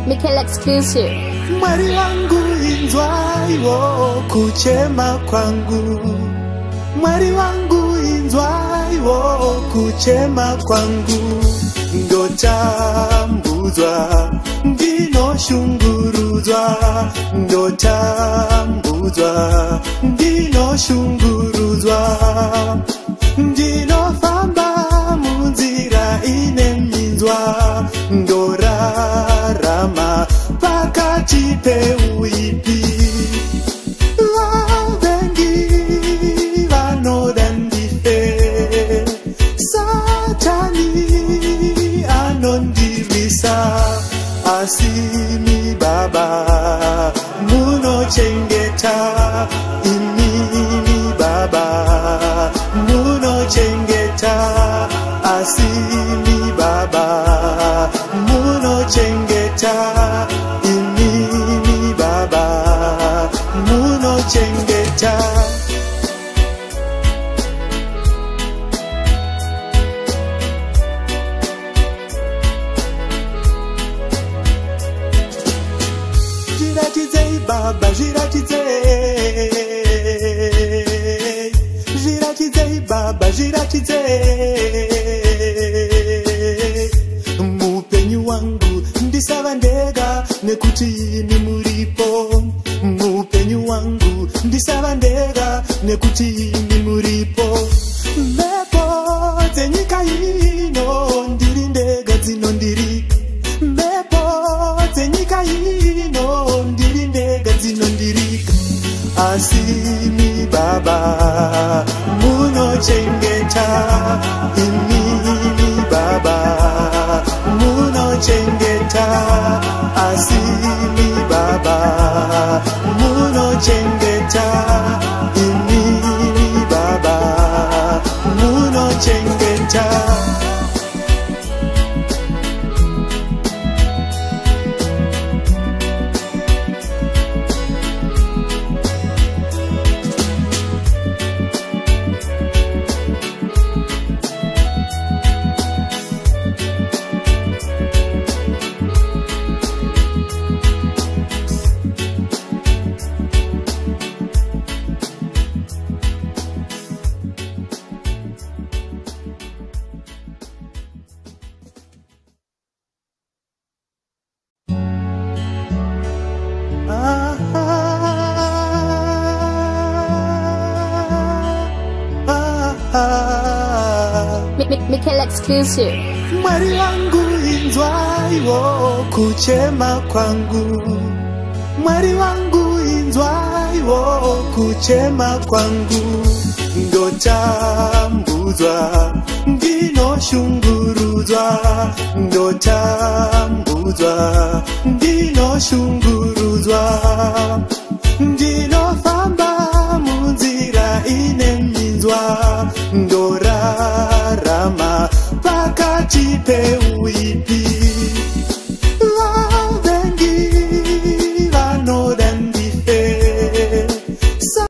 Mikel exclusive. Mwari wangu inzwaiwo kuchema kwangu. Mwari wangu inzwaiwo kuchema kwangu. Ndotambuzwa ndinoshunguruzwa. Ndotambuzwa ndinoshunguruzwa. Ndinofamba munzira ine minzwa. Ndorarama pakati peuipi. Vavengi vanoda ndife. Satani anondirwisa. Asimi Baba munochengeta. Imini Baba munochengeta. Asimi Baba munochengeta. Imini Baba munochengeta. Zviratidze Baba, zviratidze. Zviratidze Baba, zviratidze. Mupenyu wangu ndisava ndega nekuti imi muripo. Mupenyu wangu ndisava ndega nekuti imi muripo. Mhepo dzenyika ino ndiri ndega dzinondirika. Mhepo dzenyika ino ndiri ndega dzinondirika. Asimi Baba munochengeta. Imini Baba munochengeta. Asimi Baba munochengeta. Imini Baba munochengeta. Mikel exclusive. Mwari wangu inzwaiwo kuchema kwangu. Mwari wangu inzwaiwo kuchema kwangu. Ndotambuzwa ndinoshunguruzwa. Ndotambuzwa ndinoshunguruzwa. Ndinofamba munzira ine minzwa. Ndorarama pakati peuipi.